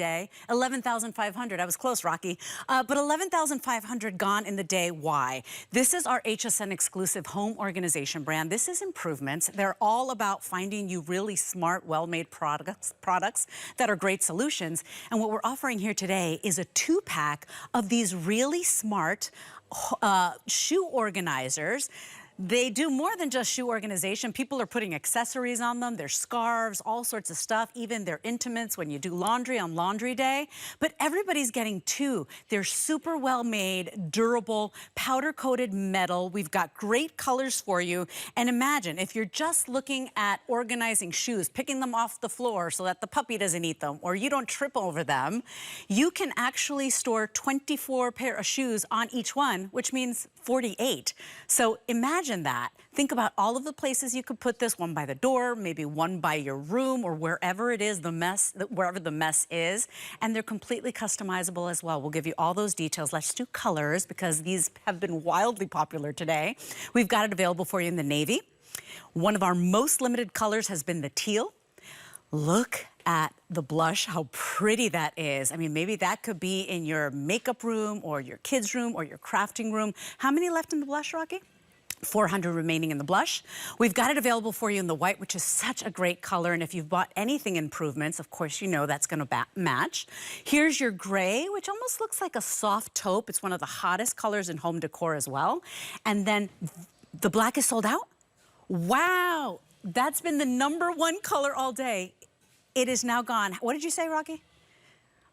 day. 11,500. I was close, Rocky. But 11,500 gone in the day. Why? This is our HSN exclusive home organization brand. This is improvements. They're all about finding you really smart, well-made products that are great solutions. And what we're offering here today is a 2-pack of these really smart shoe organizers. They do more than just shoe organization. People are putting accessories on them. There's scarves, all sorts of stuff, even their intimates when you do laundry on laundry day. But everybody's getting 2. They're super well made, durable, powder coated metal. We've got great colors for you. And imagine if you're just looking at organizing shoes, picking them off the floor so that the puppy doesn't eat them or you don't trip over them, you can actually store 24 pair of shoes on each one, which means 48. So imagine that. Think about all of the places you could put this, one by the door, maybe one by your room or wherever it is, wherever the mess is. And they're completely customizable as well. We'll give you all those details. Let's do colors because these have been wildly popular today. We've got it available for you in the navy. One of our most limited colors has been the teal. Look at the blush, how pretty that is. I mean, maybe that could be in your makeup room or your kids' room or your crafting room. How many left in the blush, Rocky? 400 remaining in the blush. We've got it available for you in the white, which is such a great color. And if you've bought anything improvements, of course, you know that's going to match. Here's your gray, which almost looks like a soft taupe. It's one of the hottest colors in home decor as well. And then the black is sold out. Wow. That's been the #1 color all day. It is now gone. What did you say, Rocky?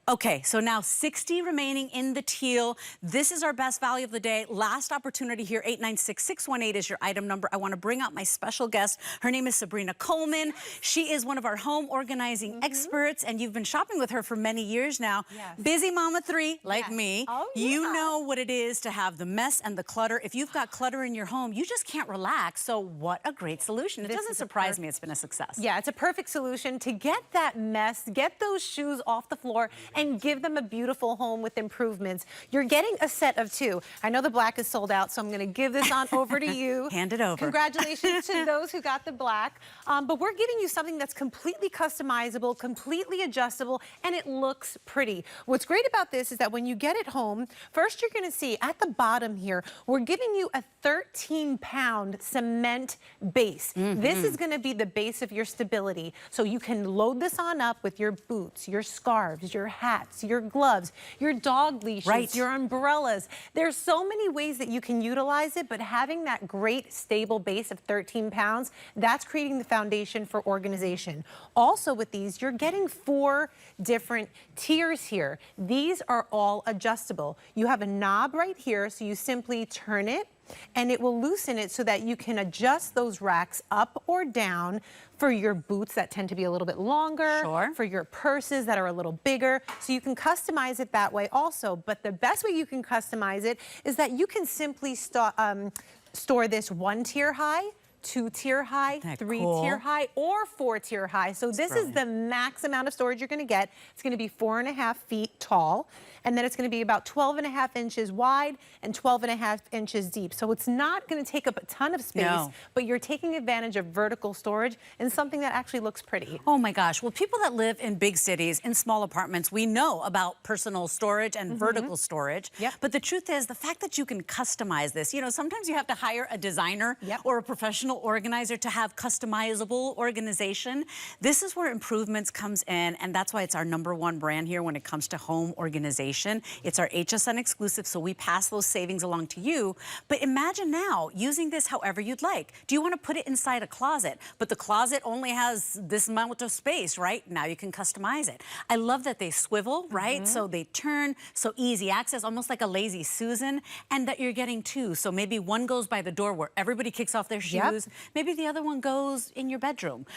Okay, so now 60 remaining in the teal. This is our best value of the day. Last opportunity here, 896-618 is your item number. I want to bring out my special guest. Her name is Sabrina Coleman. She is one of our home organizing experts, and you've been shopping with her for many years now. Yes. Busy mama 3, like me. Oh, yeah. You know what it is to have the mess and the clutter. If you've got clutter in your home, you just can't relax. So what a great solution. It doesn't surprise me it's been a success. Yeah, it's a perfect solution to get that mess, get those shoes off the floor, and give them a beautiful home with improvements. You're getting a set of 2. I know the black is sold out, so I'm going to give this on over to you. Hand it over. Congratulations to those who got the black. But we're giving you something that's completely customizable, completely adjustable, and it looks pretty. What's great about this is that when you get it home, first you're going to see at the bottom here, we're giving you a 13-pound cement base. This is going to be the base of your stability. So you can load this on up with your boots, your scarves, your hats, your gloves, your dog leashes, your umbrellas. There's so many ways that you can utilize it, but having that great stable base of 13 pounds, that's creating the foundation for organization. Also with these, you're getting 4 different tiers here. These are all adjustable. You have a knob right here, so you simply turn it and it will loosen it so that you can adjust those racks up or down for your boots that tend to be a little bit longer, for your purses that are a little bigger. So you can customize it that way also. But the best way you can customize it is that you can simply store this 1 tier high, 2 tier high, 3 tier high, or 4 tier high. So this is the max amount of storage you're going to get. It's going to be 4.5 feet tall, and then it's going to be about 12.5 inches wide and 12.5 inches deep. So it's not going to take up a ton of space, but you're taking advantage of vertical storage and something that actually looks pretty. Oh my gosh. Well, people that live in big cities, in small apartments, we know about personal storage and vertical storage. But the truth is, the fact that you can customize this, you know, sometimes you have to hire a designer or a professional organizer to have customizable organization. This is where improvements comes in, and that's why it's our #1 brand here when it comes to home organization. It's our HSN exclusive, so we pass those savings along to you. But imagine now using this however you'd like. Do you want to put it inside a closet, but the closet only has this amount of space, right? Now you can customize it. I love that they swivel, right? So they turn, so easy access, almost like a lazy Susan, and that you're getting 2. So maybe one goes by the door where everybody kicks off their shoes. Maybe the other one goes in your bedroom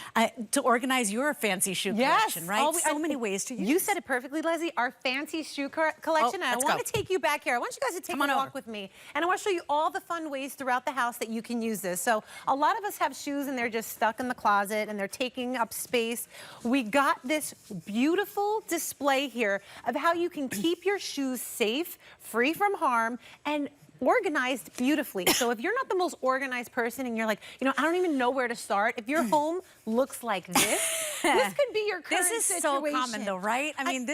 to organize your fancy shoe collection, right? So many ways to use. You said it perfectly, Leslie. Our fancy shoe collection. I want to take you back here. I want you guys to take a walk with me. And I want to show you all the fun ways throughout the house that you can use this. So a lot of us have shoes and they're just stuck in the closet and they're taking up space. We got this beautiful display here of how you can keep your shoes safe, free from harm, and organized beautifully. So if you're not the most organized person and you're like, you know, I don't even know where to start, if your home looks like this, This could be your current This is situation. so common though, right? I mean,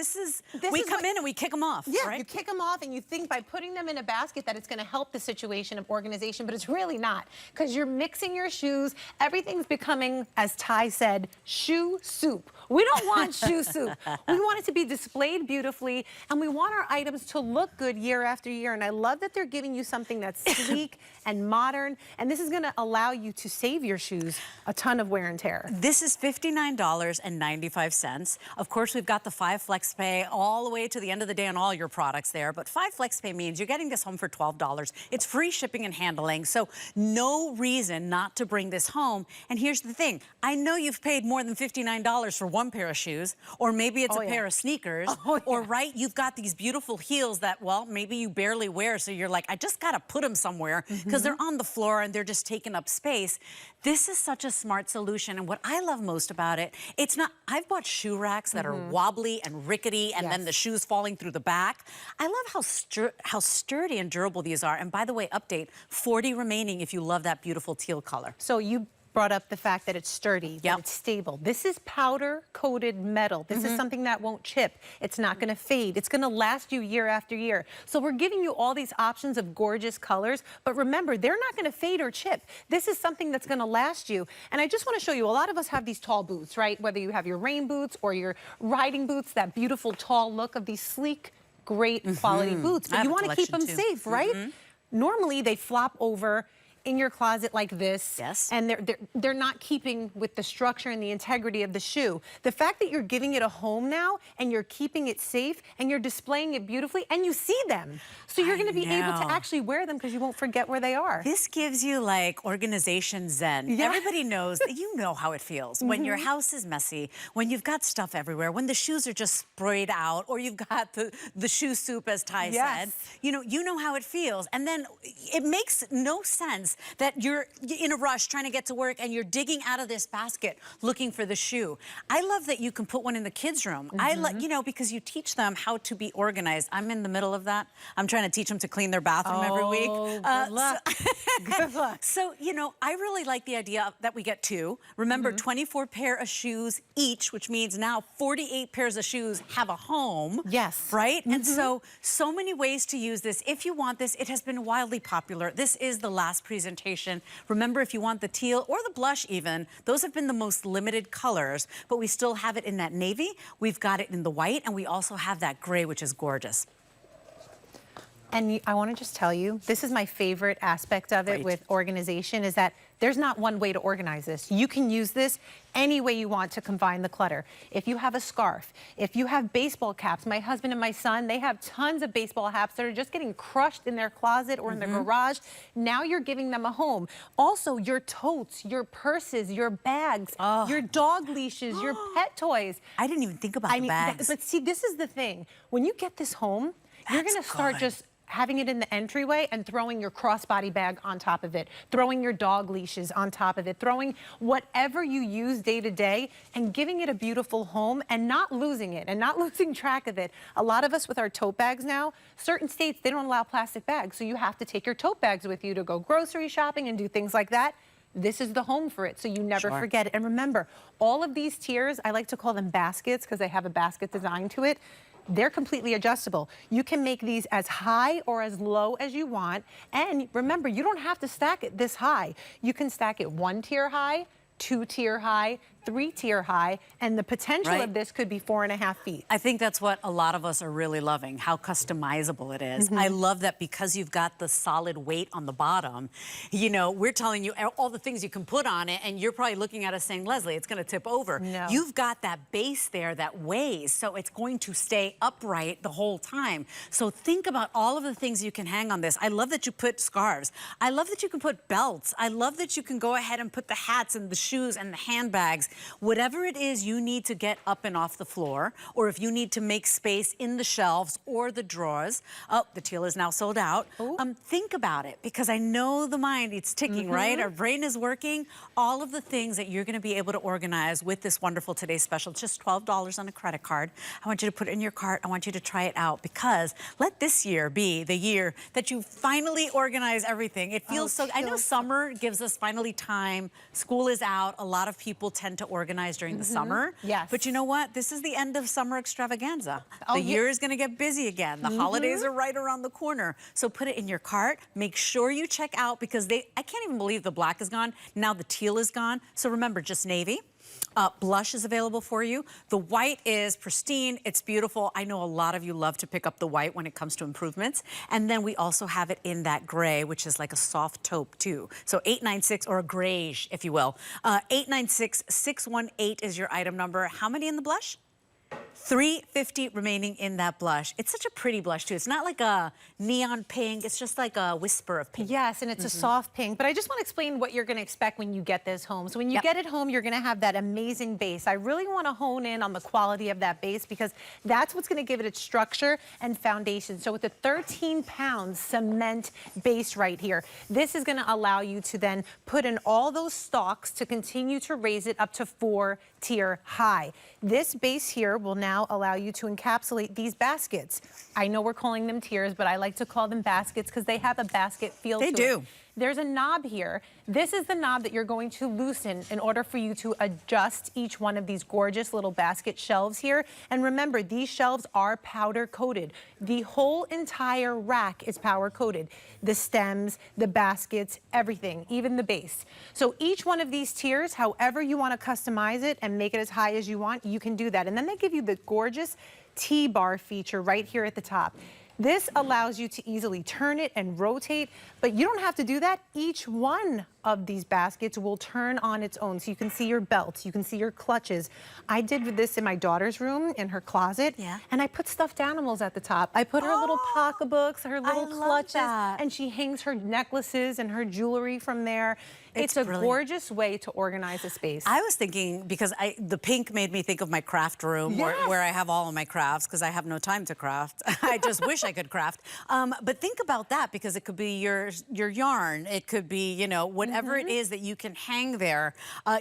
we come in and we kick them off, yeah, right? you kick them off and you think by putting them in a basket that it's going to help the situation of organization, but it's really not, because you're mixing your shoes. Everything's becoming, as Ty said, shoe soup. We don't want shoe soup. We want it to be displayed beautifully, and we want our items to look good year after year. And I love that they're giving you something that's sleek and modern, and this is going to allow you to save your shoes a ton of wear and tear. This is $59.95. Of course, we've got the 5 flex pay all the way to the end of the day on all your products there, but 5 flex pay means you're getting this home for $12. It's free shipping and handling, so no reason not to bring this home. And here's the thing. I know you've paid more than $59 for one pair of shoes, or maybe it's a pair of sneakers, or right, you've got these beautiful heels that, well, maybe you barely wear, so you're like, I just got to put them somewhere because they're on the floor and they're just taking up space. This is such a smart solution, and what I love most about it, it's not, I've bought shoe racks that are wobbly and rickety, and then the shoes falling through the back. I love how sturdy and durable these are. And by the way, update, 40 remaining if you love that beautiful teal color. So you brought up the fact that it's sturdy, that it's stable. This is powder-coated metal. This is something that won't chip. It's not going to fade. It's going to last you year after year. So we're giving you all these options of gorgeous colors, but remember, they're not going to fade or chip. This is something that's going to last you. And I just want to show you, a lot of us have these tall boots, right? Whether you have your rain boots or your riding boots, that beautiful tall look of these sleek, great quality boots. But you want to keep them safe, right? Normally, they flop over in your closet like this, and they're not keeping with the structure and the integrity of the shoe. The fact that you're giving it a home now and you're keeping it safe and you're displaying it beautifully and you see them, so you're going to be able to actually wear them because you won't forget where they are. This gives you like organization zen. Everybody knows, you know how it feels when your house is messy, when you've got stuff everywhere, when the shoes are just sprayed out, or you've got the shoe soup, as Ty said. You know how it feels, and then it makes no sense that you're in a rush trying to get to work and you're digging out of this basket looking for the shoe. I love that you can put one in the kids' room. I love, because you teach them how to be organized. I'm in the middle of that. I'm trying to teach them to clean their bathroom every week. Good luck. Good luck. So, I really like the idea that we get 2. Remember, 24 pair of shoes each, which means now 48 pairs of shoes have a home. Right? And so many ways to use this. If you want this, it has been wildly popular. This is the last presentation. Remember, if you want the teal or the blush even, those have been the most limited colors, but we still have it in that navy. We've got it in the white, and we also have that gray, which is gorgeous. And I want to just tell you, this is my favorite aspect of it with organization, is that there's not one way to organize this. You can use this any way you want to combine the clutter. If you have a scarf, if you have baseball caps, my husband and my son, they have tons of baseball caps that are just getting crushed in their closet or in their garage. Now you're giving them a home. Also, your totes, your purses, your bags, your dog leashes, your pet toys. I didn't even think about the bags. But see, this is the thing. When you get this home, you're going to start just having it in the entryway and throwing your crossbody bag on top of it, throwing your dog leashes on top of it, throwing whatever you use day to day and giving it a beautiful home and not losing it and not losing track of it. A lot of us with our tote bags now, certain states, they don't allow plastic bags, so you have to take your tote bags with you to go grocery shopping and do things like that. This is the home for it, so you never forget it. And remember, all of these tiers, I like to call them baskets because they have a basket design to it. They're completely adjustable. You can make these as high or as low as you want. And remember, you don't have to stack it this high. You can stack it 1 tier high, 2 tier high, 3 tier high, and the potential of this could be 4.5 feet. I think that's what a lot of us are really loving, how customizable it is. I love that because you've got the solid weight on the bottom, we're telling you all the things you can put on it, and you're probably looking at us saying, Leslie, it's going to tip over. No. You've got that base there that weighs, so it's going to stay upright the whole time. So think about all of the things you can hang on this. I love that you put scarves. I love that you can put belts. I love that you can go ahead and put the hats and the shoes and the handbags. Whatever it is you need to get up and off the floor, or if you need to make space in the shelves or the drawers. Oh, the teal is now sold out. Think about it, because I know the mind, it's ticking, right? Our brain is working. All of the things that you're going to be able to organize with this wonderful Today's Special, just $12 on a credit card. I want you to put it in your cart. I want you to try it out, because let this year be the year that you finally organize everything. It feels so, I know summer gives us finally time. School is out. A lot of people tend to organize during the summer. Yes. But you know what? This is the end of summer extravaganza. The yeah. year is going to get busy again. The holidays are right around the corner. So put it in your cart. Make sure you check out because I can't even believe the black is gone. Now the teal is gone. So remember, just navy. Blush is available for you. The white is pristine. It's beautiful. I know a lot of you love to pick up the white when it comes to improvements. And then we also have it in that gray, which is like a soft taupe too. So 896, or a grayish, if you will. 896-618 is your item number. How many in the blush? 350 remaining in that blush. It's such a pretty blush too. It's not like a neon pink. It's just like a whisper of pink. Yes, and it's a soft pink. But I just want to explain what you're going to expect when you get this home. So when you get it home, you're going to have that amazing base. I really want to hone in on the quality of that base because that's what's going to give it its structure and foundation. So with the 13-pound cement base right here, this is going to allow you to then put in all those stalks to continue to raise it up to 4-tier high. This base here will now allow you to encapsulate these baskets. I know we're calling them tiers, but I like to call them baskets because they have a basket feel to it. They do. There's a knob here. This is the knob that you're going to loosen in order for you to adjust each one of these gorgeous little basket shelves here. And remember, these shelves are powder coated. The whole entire rack is powder coated. The stems, the baskets, everything, even the base. So each one of these tiers, however you want to customize it and make it as high as you want, you can do that. And then they give you the gorgeous T-bar feature right here at the top. This allows you to easily turn it and rotate, but you don't have to do that. Each one of these baskets will turn on its own. So you can see your belts, you can see your clutches. I did this in my daughter's room, in her closet, and I put stuffed animals at the top. I put her little pocketbooks, her little clutches, and she hangs her necklaces and her jewelry from there. It's a gorgeous way to organize a space. I was thinking, because the pink made me think of my craft room where I have all of my crafts because I have no time to craft. I just wish I could craft. But think about that because it could be your yarn. It could be, you know, whatever it is that you can hang there.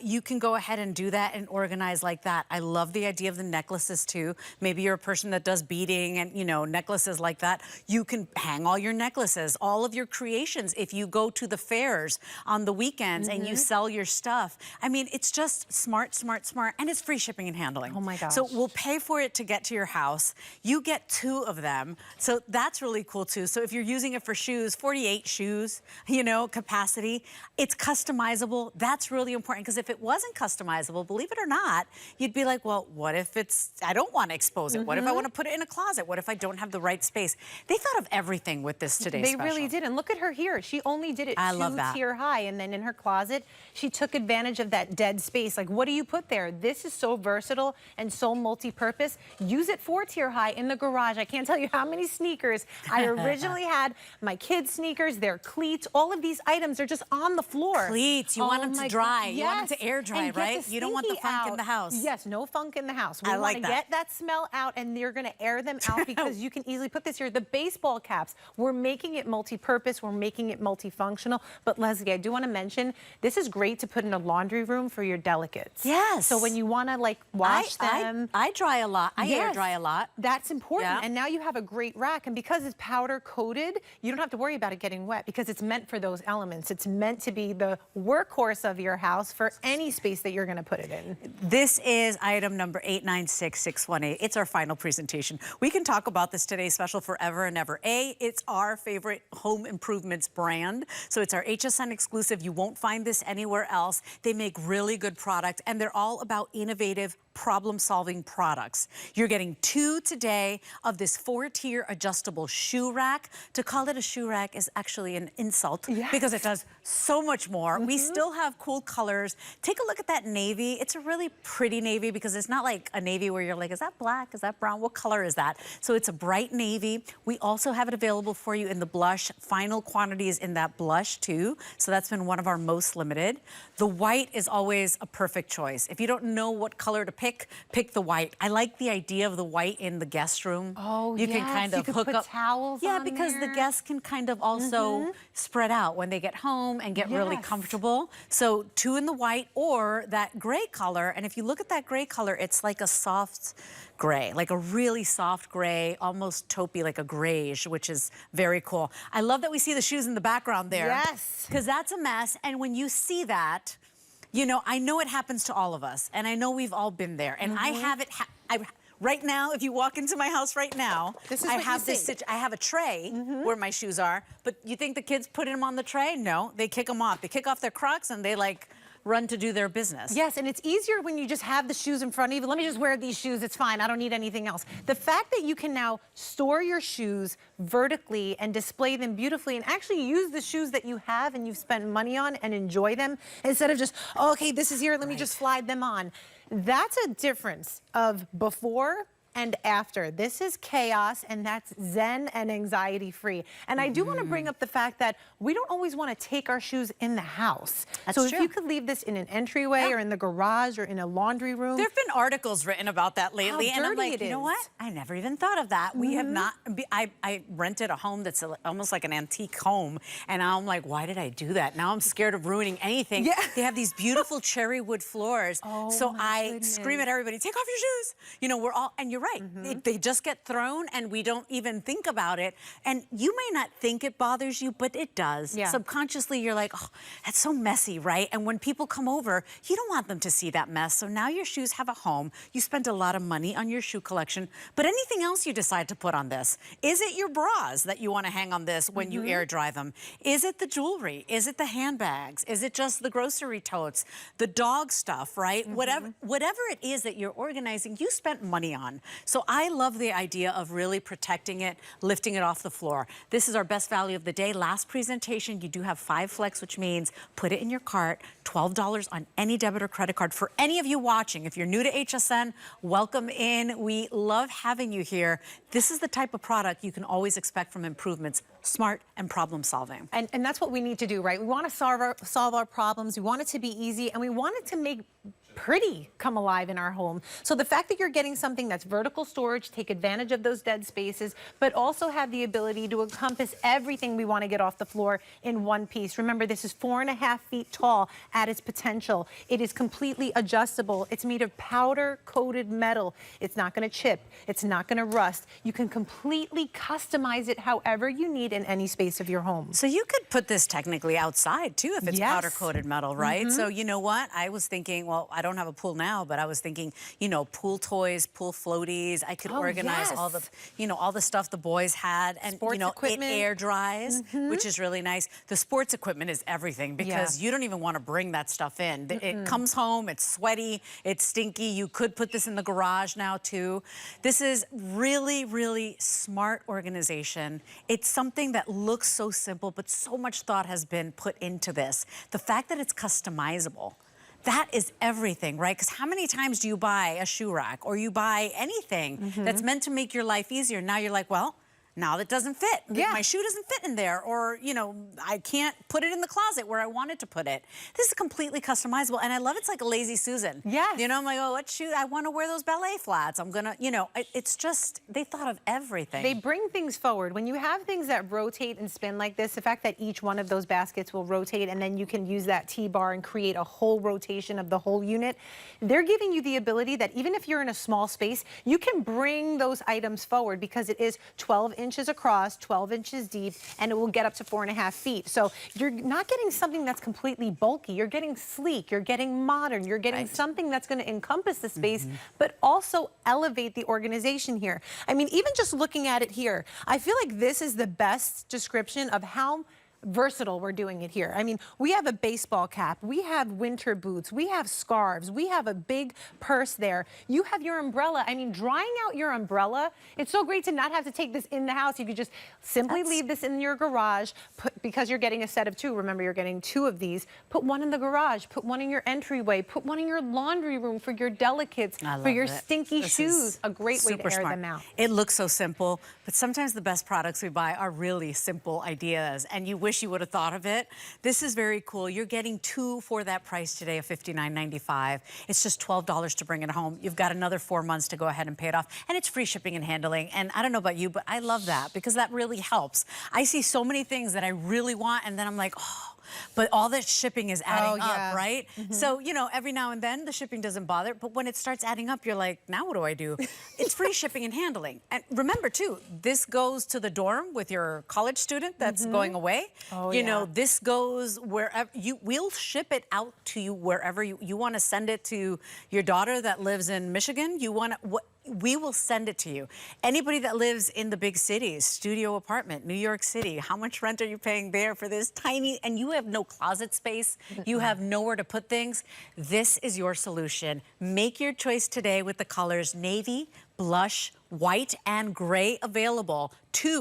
You can go ahead and do that and organize like that. I love the idea of the necklaces too. Maybe you're a person that does beading and, you know, necklaces like that. You can hang all your necklaces, all of your creations. If you go to the fairs on the weekend, and you sell your stuff. I mean, it's just smart, smart, smart, and it's free shipping and handling. Oh my gosh. So we'll pay for it to get to your house. You get 2 of them, so that's really cool too. So if you're using it for shoes, 48 shoes, you know, capacity, it's customizable. That's really important because if it wasn't customizable, believe it or not, you'd be like, well, what if I don't want to expose it? What if I want to put it in a closet? What if I don't have the right space? They thought of everything with this today's special. They really did, and look at her here. She only did it 2-tier high, and then in her closet, she took advantage of that dead space. Like, what do you put there? This is so versatile and so multi-purpose. Use it 4-tier high in the garage. I can't tell you how many sneakers I originally had. My kids' sneakers, their cleats, all of these items are just on the floor. Cleats, you want them to dry. You want them to air dry, right? You don't want the funk in the house. Yes, no funk in the house. We want to get that smell out, and you're going to air them out because you can easily put this here. The baseball caps, we're making it multi-purpose. We're making it multifunctional. But Leslie, I do want to mention, this is great to put in a laundry room for your delicates. Yes. So when you want to like wash them. I dry a lot. I air dry a lot. That's important. And now you have a great rack. And because it's powder coated, you don't have to worry about it getting wet because it's meant for those elements. It's meant to be the workhorse of your house for any space that you're going to put it in. This is item number 896-618. It's our final presentation. We can talk about this today's special forever and ever. It's our favorite home improvements brand. So it's our HSN exclusive. You won't find this anywhere else. They make really good product, and they're all about innovative problem-solving products. You're getting 2 today of this 4-tier adjustable shoe rack. To call it a shoe rack is actually an insult because it does so much more. We still have cool colors. Take a look at that navy. It's a really pretty navy because it's not like a navy where you're like, is that black? Is that brown? What color is that? So it's a bright navy. We also have it available for you in the blush. Final quantity is in that blush too. So that's been one of our most limited. The white is always a perfect choice. If you don't know what color to pick the white. I like the idea of the white in the guest room. Oh, you can kind of hook up towels. Yeah, because the guests can kind of also spread out when they get home and get really comfortable. So 2 in the white or that gray color. And if you look at that gray color, it's like a soft gray, like a really soft gray, almost taupey, like a grayish, which is very cool. I love that we see the shoes in the background there. Yes. Because that's a mess. And when you see that, You know, I know it happens to all of us, and I know we've all been there. And I have it, right now, if you walk into my house right now, I have a tray where my shoes are, but you think the kids put them on the tray? No, they kick them off. They kick off their Crocs and they like run to do their business. Yes, and it's easier when you just have the shoes in front of you. Let me just wear these shoes, it's fine, I don't need anything else. The fact that you can now store your shoes vertically and display them beautifully and actually use the shoes that you have and you've spent money on and enjoy them instead of just, oh, okay, this is here, let me just slide them on. That's a difference of before and after. This is chaos, and that's zen and anxiety free. And I do want to bring up the fact that we don't always want to take our shoes in the house. That's so true. if you could leave this in an entryway or in the garage or in a laundry room. There have been articles written about that lately, and I'm like, you know what? I never even thought of that. We have not, I rented a home that's almost like an antique home, and I'm like, why did I do that? Now I'm scared of ruining anything. Yeah. They have these beautiful cherry wood floors, so I scream at everybody, take off your shoes. You know, we're all, and you're right, they just get thrown and we don't even think about it. And you may not think it bothers you, but it does. Yeah. Subconsciously, you're like, oh, that's so messy, right? And when people come over, you don't want them to see that mess. So now your shoes have a home. You spent a lot of money on your shoe collection, but anything else you decide to put on this? Is it your bras that you want to hang on this when you air dry them? Is it the jewelry? Is it the handbags? Is it just the grocery totes? The dog stuff, right? Whatever it is that you're organizing, you spent money on. So I love the idea of really protecting it, lifting it off the floor. This is our best value of the day. Last presentation, you do have 5 flex, which means put it in your cart, $12 on any debit or credit card. For any of you watching, if you're new to HSN, welcome in. We love having you here. This is the type of product you can always expect from Improvements, smart and problem solving. And that's what we need to do, right? We want to solve our problems. We want it to be easy, and we want it to make pretty come alive in our home. So the fact that you're getting something that's vertical storage, take advantage of those dead spaces, but also have the ability to encompass everything we want to get off the floor in one piece. Remember, this is 4.5 feet tall at its potential. It is completely adjustable. It's made of powder-coated metal. It's not going to chip. It's not going to rust. You can completely customize it however you need in any space of your home. So you could put this technically outside too if it's powder-coated metal, right? So you know what? I was thinking, well, I don't have a pool now, but I was thinking, you know, pool toys, pool floaties. I could organize all the, you know, all the stuff the boys had, and sports you know, equipment. it air dries, which is really nice. The sports equipment is everything because you don't even want to bring that stuff in. It comes home, it's sweaty, it's stinky. You could put this in the garage now too. This is really, really smart organization. It's something that looks so simple, but so much thought has been put into this. The fact that it's customizable, that is everything, right? Because how many times do you buy a shoe rack or you buy anything that's meant to make your life easier? Now you're like, well, now that doesn't fit. My shoe doesn't fit in there, or, you know, I can't put it in the closet where I wanted to put it. This is completely customizable, and I love it's like a lazy Susan. Yes. You know, I'm like, oh, what shoe? I want to wear those ballet flats. I'm gonna, you know, it's just, they thought of everything. They bring things forward. When you have things that rotate and spin like this, the fact that each one of those baskets will rotate and then you can use that T-bar and create a whole rotation of the whole unit, they're giving you the ability that even if you're in a small space, you can bring those items forward because it is 12 inches across, 12 inches deep, and it will get up to 4.5 feet. So you're not getting something that's completely bulky. You're getting sleek, you're getting modern, you're getting something that's going to encompass the space, but also elevate the organization here. I mean, even just looking at it here, I feel like this is the best description of how versatile we're doing it here. I mean, we have a baseball cap, we have winter boots, we have scarves, we have a big purse there. You have your umbrella. I mean, drying out your umbrella, it's so great to not have to take this in the house. You could just simply leave this in your garage, because you're getting a set of 2. Remember, you're getting 2 of these. Put one in the garage, put one in your entryway, put one in your laundry room for your delicates, for your stinky shoes. A great way to air them out. It looks so simple, but sometimes the best products we buy are really simple ideas, and you wish you would have thought of it. This is very cool. You're getting 2 for that price today of $59.95. It's just $12 to bring it home. You've got another 4 months to go ahead and pay it off, and it's free shipping and handling. And I don't know about you, but I love that because that really helps. I see so many things that I really want, and then I'm like, oh, but all this shipping is adding yeah. up, right? So, you know, every now and then the shipping doesn't bother, but when it starts adding up, you're like, now what do I do? It's free shipping and handling. And remember too, this goes to the dorm with your college student that's going away. Oh, you yeah. know, this goes wherever we'll ship it out to you wherever you want to send it to your daughter that lives in Michigan. We will send it to you. Anybody that lives in the big cities, studio apartment, New York City, how much rent are you paying there for this tiny, and you have no closet space, you have nowhere to put things, this is your solution. Make your choice today with the colors navy, blush, white, and gray available.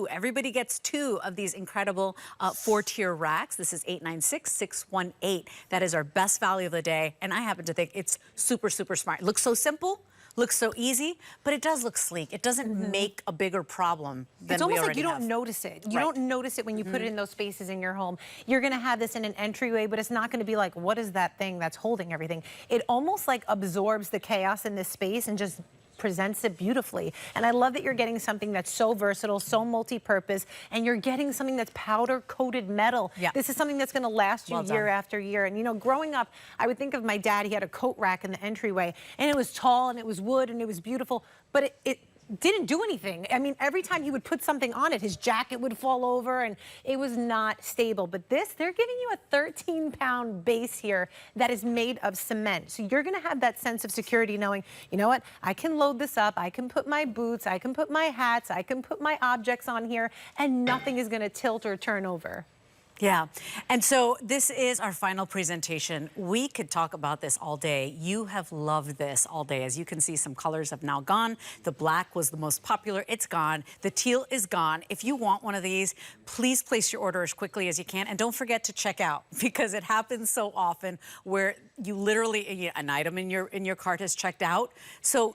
Everybody gets 2 of these incredible 4-tier racks. This is $896,618. That is our best value of the day, and I happen to think it's super, super smart. It looks so simple. Looks so easy, but it does look sleek. It doesn't make a bigger problem than it's almost like you have. don't notice it. You don't notice it when you put it in those spaces in your home. You're gonna have this in an entryway, but it's not gonna be like, what is that thing that's holding everything? It almost like absorbs the chaos in this space and just presents it beautifully. And I love that you're getting something that's so versatile, so multi-purpose, and you're getting something that's powder-coated metal. Yeah. This is something that's going to last you year after year. And you know, growing up, I would think of my dad. He had a coat rack in the entryway, and it was tall, and it was wood, and it was beautiful, but it didn't do anything. I mean, every time he would put something on it, his jacket would fall over, and it was not stable. But this, they're giving you a 13-pound base here that is made of cement. So you're gonna have that sense of security knowing, you know what, I can load this up, I can put my boots, I can put my hats, I can put my objects on here, and nothing is gonna tilt or turn over. Yeah, and so this is our final presentation. We could talk about this all day. You have loved this all day. As you can see, some colors have now gone. The black was the most popular, it's gone. The teal is gone. If you want one of these, please place your order as quickly as you can. And don't forget to check out, because it happens so often where you literally, an item in your cart has checked out. So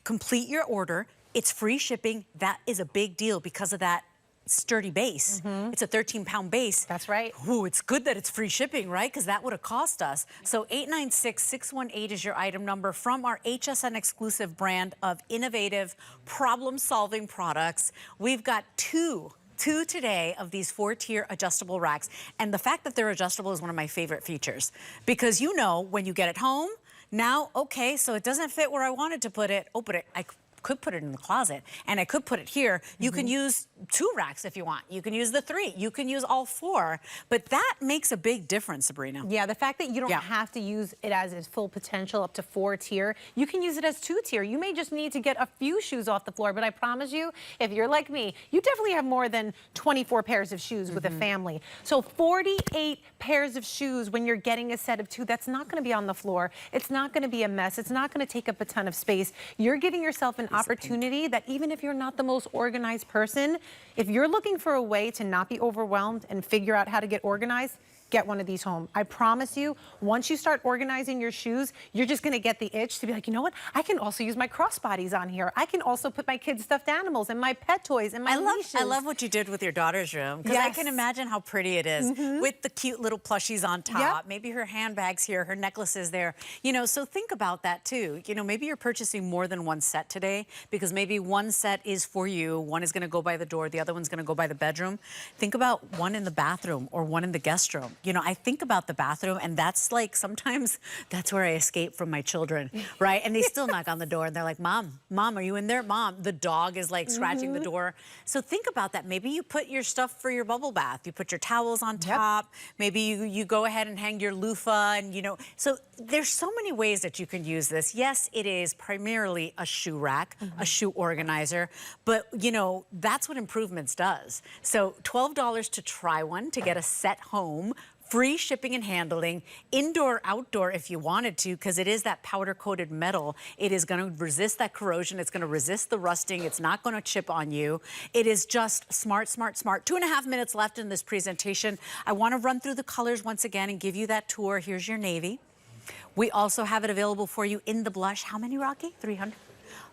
complete your order. It's free shipping. That is a big deal because of that sturdy base. It's a 13-pound base. That's right. Ooh, it's good that it's free shipping, right? Because that would have cost us. So 896-618 is your item number from our HSN exclusive brand of innovative problem-solving products. We've got two today of these 4-tier adjustable racks. And the fact that they're adjustable is one of my favorite features, because you know, when you get it home, now, okay, so it doesn't fit where I wanted to put it. Oh, but I could put it in the closet, and I could put it here. You can use 2 racks if you want. You can use the 3. You can use all 4. But that makes a big difference, Sabrina. Yeah, the fact that you don't have to use it as its full potential up to 4-tier. You can use it as 2-tier. You may just need to get a few shoes off the floor, but I promise you, if you're like me, you definitely have more than 24 pairs of shoes with a family. So 48 pairs of shoes when you're getting a set of 2, that's not gonna be on the floor. It's not gonna be a mess. It's not gonna take up a ton of space. You're giving yourself an opportunity that even if you're not the most organized person, if you're looking for a way to not be overwhelmed and figure out how to get organized, get one of these home. I promise you, once you start organizing your shoes, you're just gonna get the itch to be like, you know what? I can also use my crossbodies on here. I can also put my kids' stuffed animals and my pet toys and my leashes. I love what you did with your daughter's room, because I can imagine how pretty it is with the cute little plushies on top. Maybe her handbags here, her necklaces there. You know, so think about that too. You know, maybe you're purchasing more than one set today, because maybe one set is for you, one is gonna go by the door, the other one's gonna go by the bedroom. Think about one in the bathroom or one in the guest room. You know, I think about the bathroom, and that's like, sometimes that's where I escape from my children, right? And they still knock on the door, and they're like, Mom, are you in there? Mom, the dog is like scratching the door. So think about that. Maybe you put your stuff for your bubble bath. You put your towels on top. Maybe you go ahead and hang your loofah, and you know, so there's so many ways that you can use this. Yes, it is primarily a shoe rack, a shoe organizer, but you know, that's what Improvements does. So $12 to try one, to get a set home. Free shipping and handling, indoor, outdoor if you wanted to, because it is that powder-coated metal. It is going to resist that corrosion. It's going to resist the rusting. It's not going to chip on you. It is just smart, smart, smart. 2.5 minutes left in this presentation. I want to run through the colors once again and give you that tour. Here's your navy. We also have it available for you in the blush. How many, Rocky? 300?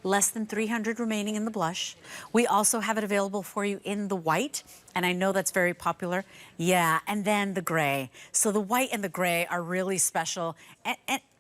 less than 300 remaining in the blush. We also have it available for you in the white, and I know that's very popular. Yeah, and then the gray. So the white and the gray are really special.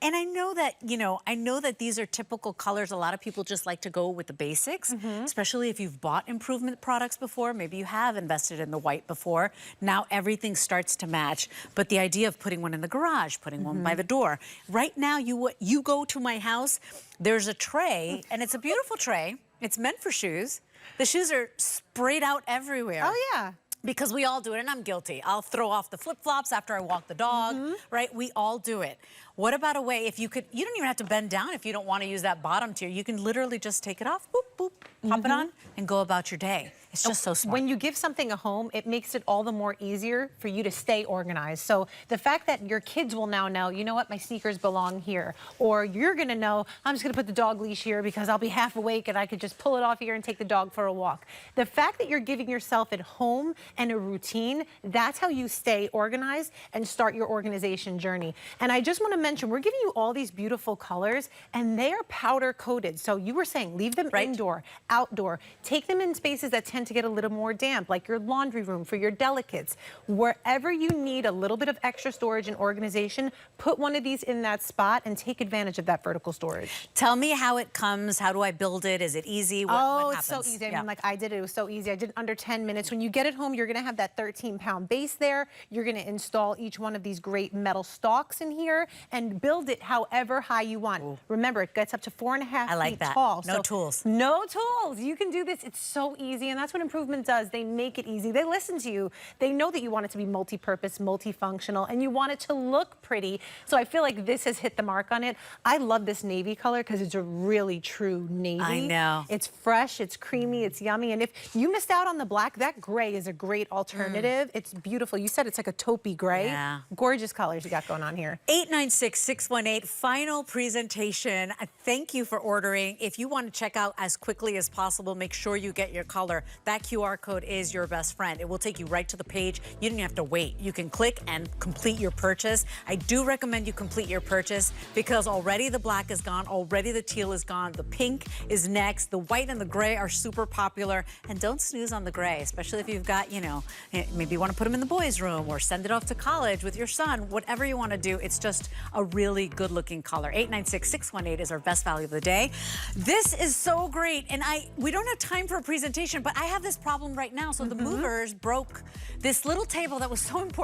And I know that, you know, I know that these are typical colors. A lot of people just like to go with the basics, especially if you've bought improvement products before. Maybe you have invested in the white before. Now everything starts to match. But the idea of putting one in the garage, putting one by the door. Right now, you go to my house, there's a tray, and it's a beautiful tray. It's meant for shoes. The shoes are sprayed out everywhere. Oh, yeah. Because we all do it, and I'm guilty. I'll throw off the flip-flops after I walk the dog, right? We all do it. What about a way, if you could, you don't even have to bend down if you don't want to use that bottom tier. You can literally just take it off, boop, boop, pop it on, and go about your day. It's just so smart. When you give something a home, it makes it all the more easier for you to stay organized. So the fact that your kids will now know, you know what, my sneakers belong here. Or you're going to know, I'm just going to put the dog leash here because I'll be half awake and I could just pull it off here and take the dog for a walk. The fact that you're giving yourself at home and a routine, that's how you stay organized and start your organization journey. And I just want to mention, we're giving you all these beautiful colors and they are powder coated. So you were saying, leave them indoor, outdoor, take them in spaces that tend to get a little more damp, like your laundry room for your delicates. Wherever you need a little bit of extra storage and organization, put one of these in that spot and take advantage of that vertical storage. Tell me how it comes. How do I build it? Is it easy? What happens? It's so easy. I mean, like I did it. It was so easy. I did it under 10 minutes. When you get it home, you're going to have that 13-pound base there. You're going to install each one of these great metal stalks in here and build it however high you want. Ooh. Remember, it gets up to 4.5 feet tall. No tools. No tools. You can do this. It's so easy, and that's what Improvement does. They make it easy. They listen to you. They know that you want it to be multi-purpose, multifunctional, and you want it to look pretty. So I feel like this has hit the mark on it. I love this navy color because it's a really true navy. I know. It's fresh, it's creamy, it's yummy, and if you missed out on the black, that gray is a great alternative. It's beautiful. You said it's like a taupey gray. Yeah. Gorgeous colors you got going on here. 896-618, final presentation. Thank you for ordering. If you want to check out as quickly as possible, make sure you get your color. That QR code is your best friend. It will take you right to the page. You don't have to wait. You can click and complete your purchase. I do recommend you complete your purchase because already the black is gone, already the teal is gone, the pink is next, the white and the gray are super popular, and don't snooze on the gray, especially if you've got, you know, maybe you want to put them in the boys' room or send it off to college with your son, whatever you want to do. It's just a really good looking color. 896-618 is our best value of the day. This is so great, and we don't have time for a presentation, but I have this problem right now. So the movers broke this little table that was so important